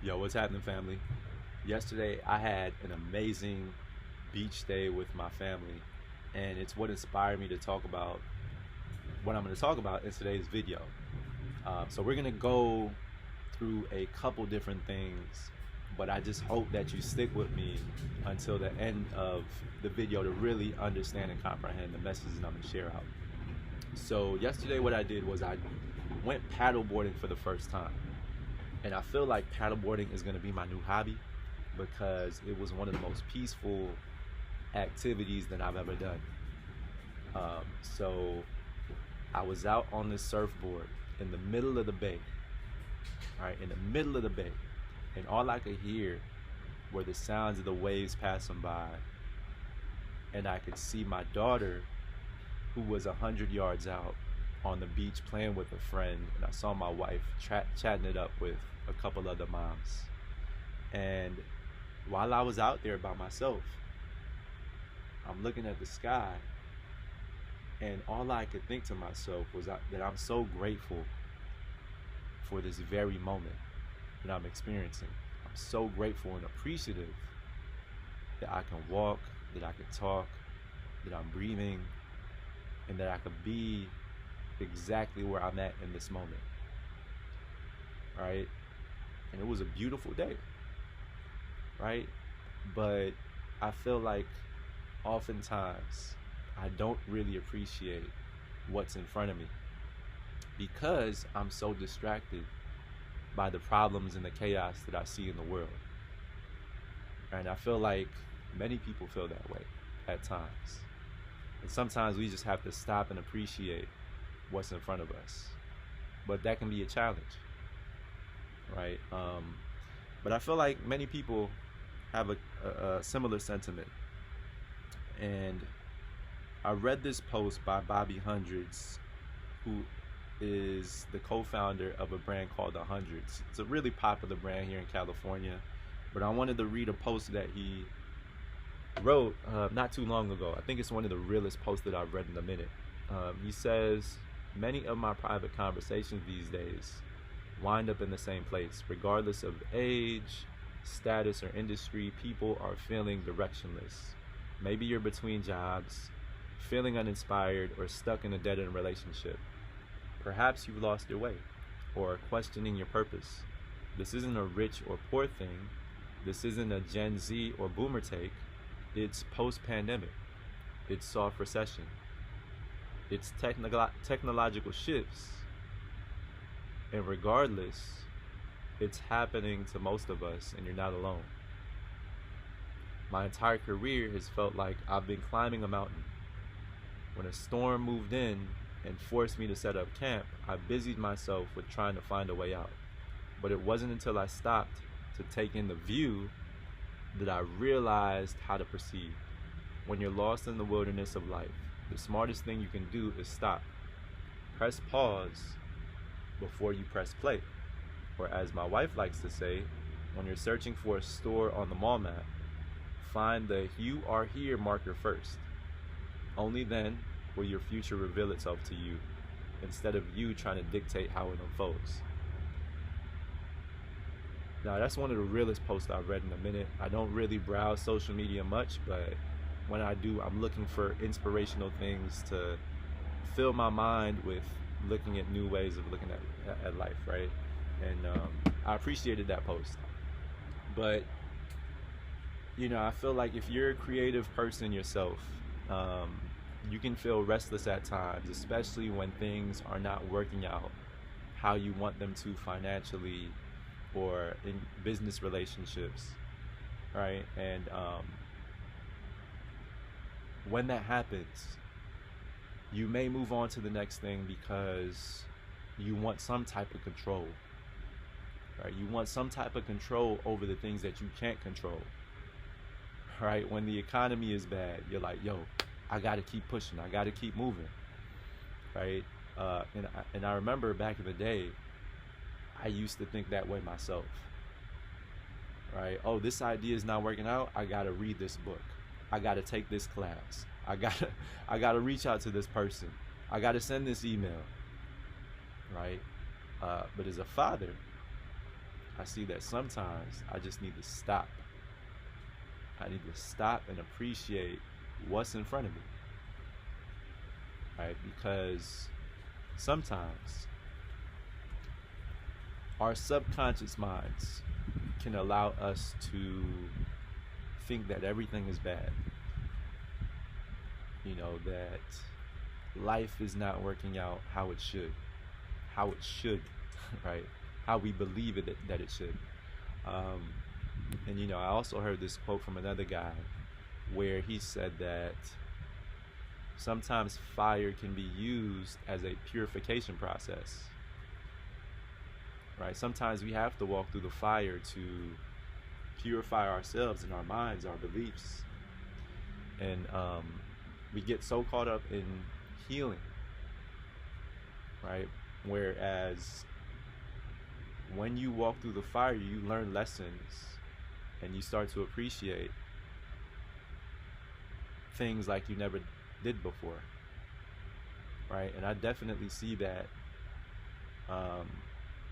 Yo, what's happening, family? Yesterday, I had an amazing beach day with my family, and it's what inspired me to talk about what I'm going to talk about in today's video. So, we're going to go through a couple different things, but I just hope that you stick with me until the end of the video to really understand and comprehend the messages I'm going to share out. So, yesterday, what I did was I went paddleboarding for the first time. And I feel like paddleboarding is going to be my new hobby because it was one of the most peaceful activities that I've ever done. So I was out on this surfboard in the middle of the bay, right, in the middle of the bay. And all I could hear were the sounds of the waves passing by. And I could see my daughter, who was 100 yards out on the beach playing with a friend, and I saw my wife chatting it up with a couple other moms. And while I was out there by myself, I'm looking at the sky, and all I could think to myself was that I'm so grateful for this very moment that I'm experiencing. I'm so grateful and appreciative that I can walk, that I can talk, that I'm breathing, and that I could be exactly where I'm at in this moment, right? And it was a beautiful day, right? But I feel like oftentimes I don't really appreciate what's in front of me because I'm so distracted by the problems and the chaos that I see in the world. And I feel like many people feel that way at times. And sometimes we just have to stop and appreciate what's in front of us. But that can be a challenge, right? But I feel like many people have a similar sentiment. And I read this post by Bobby Hundreds, who is the co-founder of a brand called The Hundreds. It's a really popular brand here in California. But I wanted to read a post that he wrote not too long ago. I think it's one of the realest posts that I've read in a minute. He says, many of my private conversations these days wind up in the same place. Regardless of age, status, or industry, people are feeling directionless. Maybe you're between jobs, feeling uninspired, or stuck in a dead-end relationship. Perhaps you've lost your way, or are questioning your purpose. This isn't a rich or poor thing. This isn't a Gen Z or boomer take. It's post-pandemic. It's soft recession. It's technological shifts. And regardless, it's happening to most of us, and you're not alone. My entire career has felt like I've been climbing a mountain. When a storm moved in and forced me to set up camp, I busied myself with trying to find a way out. But it wasn't until I stopped to take in the view that I realized how to proceed. When you're lost in the wilderness of life, the smartest thing you can do is stop. Press pause before you press play. Or as my wife likes to say, when you're searching for a store on the mall map, find the "You Are Here" marker first. Only then will your future reveal itself to you, instead of you trying to dictate how it unfolds. Now, that's one of the realest posts I've read in a minute. I don't really browse social media much, but when I do, I'm looking for inspirational things to fill my mind with looking at new ways of looking at life, right? And I appreciated that post. But, I feel like if you're a creative person yourself, you can feel restless at times, especially when things are not working out how you want them to financially or in business relationships, right? And when that happens, you may move on to the next thing because you want some type of control, right? You want some type of control over the things that you can't control, right? When the economy is bad, you're like, yo, I gotta keep pushing, I gotta keep moving, right? And I remember back in the day, I used to think that way myself, right? Oh, this idea is not working out, I gotta read this book, I gotta take this class, I gotta reach out to this person, I gotta send this email, right? But as a father, I see that sometimes I just need to stop. I need to stop and appreciate what's in front of me, right? Because sometimes our subconscious minds can allow us to think that everything is bad. That life is not working out how it should, right? How we believe that it should. And I also heard this quote from another guy where he said that sometimes fire can be used as a purification process, right? Sometimes we have to walk through the fire to purify ourselves and our minds, our beliefs. And we get so caught up in healing, right? Whereas when you walk through the fire, you learn lessons and you start to appreciate things like you never did before, right? And I definitely see that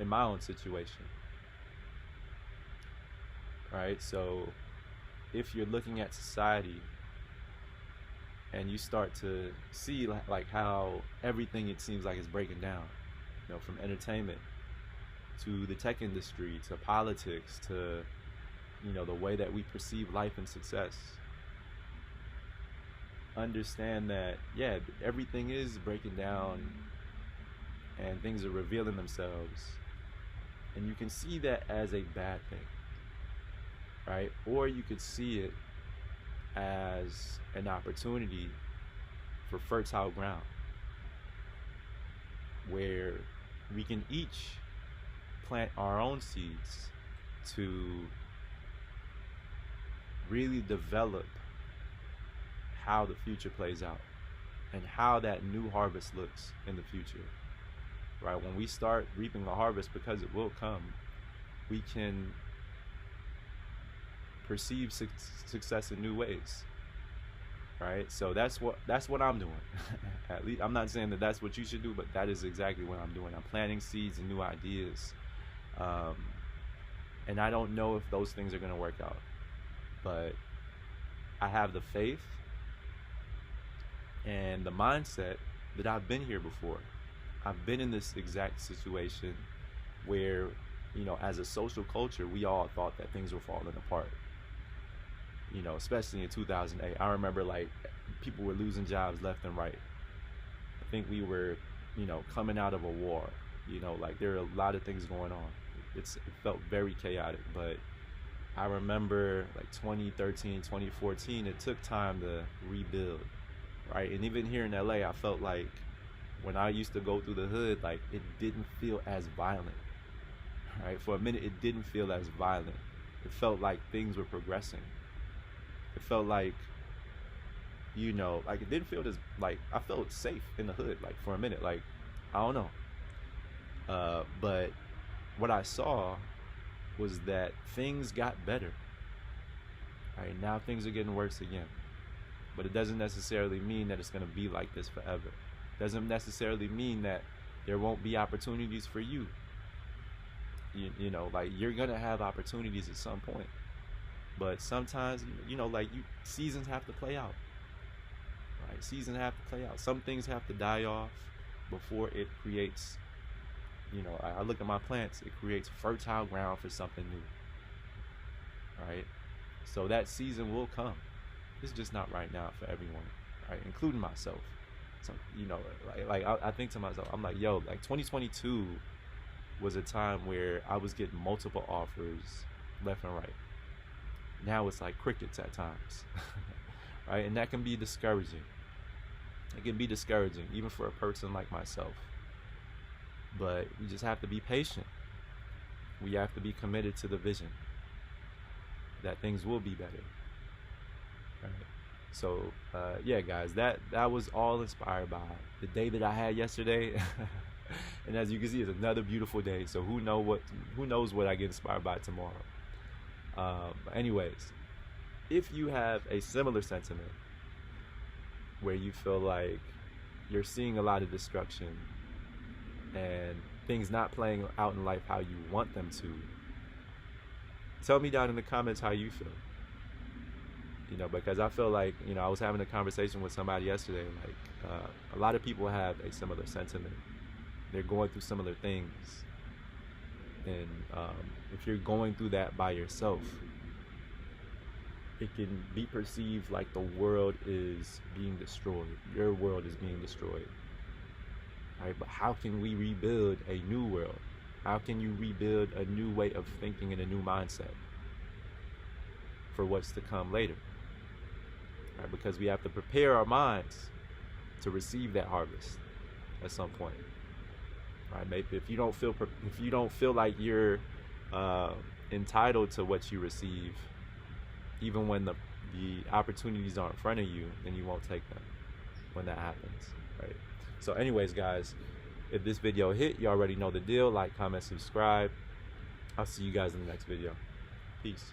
in my own situation, right? So if you're looking at society and you start to see like how everything, it seems like, is breaking down, from entertainment to the tech industry to politics to the way that we perceive life and success, understand that everything is breaking down and things are revealing themselves, and you can see that as a bad thing, right? Or you could see it as an opportunity for fertile ground where we can each plant our own seeds to really develop how the future plays out and how that new harvest looks in the future, right? When we start reaping the harvest, because it will come, we can perceive success in new ways, right? So that's what I'm doing. At least I'm not saying that that's what you should do, but that is exactly what I'm doing. I'm planting seeds and new ideas, and I don't know if those things are going to work out, but I have the faith and the mindset that I've been here before. I've been in this exact situation where, as a social culture, we all thought that things were falling apart. Especially in 2008. I remember people were losing jobs left and right. I think we were, coming out of a war. There are a lot of things going on. It felt very chaotic, but I remember 2013, 2014, it took time to rebuild, right? And even here in LA, I felt like when I used to go through the hood, it didn't feel as violent, right? For a minute, it didn't feel as violent. It felt like things were progressing. It felt like, it didn't feel as, I felt safe in the hood, for a minute, I don't know. But what I saw was that things got better. Right now, things are getting worse again. But it doesn't necessarily mean that it's going to be like this forever. It doesn't necessarily mean that there won't be opportunities for you. You're going to have opportunities at some point. But sometimes, seasons have to play out. Right? Seasons have to play out. Some things have to die off before it creates, I look at my plants, it creates fertile ground for something new. Right? So that season will come. It's just not right now for everyone, right? Including myself. So, I think to myself, I'm like, 2022 was a time where I was getting multiple offers left and right. Now it's like crickets at times, right? And that can be discouraging. It can be discouraging, even for a person like myself. But we just have to be patient. We have to be committed to the vision that things will be better. Right? So, guys, that was all inspired by the day that I had yesterday. And as you can see, it's another beautiful day. So who knows what I get inspired by tomorrow. But anyways, if you have a similar sentiment where you feel like you're seeing a lot of destruction and things not playing out in life how you want them to, Tell me down in the comments how you feel. You know, because I feel like, you know, I was having a conversation with somebody yesterday, like a lot of people have a similar sentiment. They're going through similar things. And if you're going through that by yourself, it can be perceived like the world is being destroyed. Your world is being destroyed. Right? But how can we rebuild a new world? How can you rebuild a new way of thinking and a new mindset for what's to come later? Right? Because we have to prepare our minds to receive that harvest at some point. Right? Maybe if you don't feel like you're entitled to what you receive, even when the opportunities are in front of you, then you won't take them when that happens, right? So anyways, guys, if this video hit, you already know the deal. Like, comment, subscribe. I'll see you guys in the next video. Peace.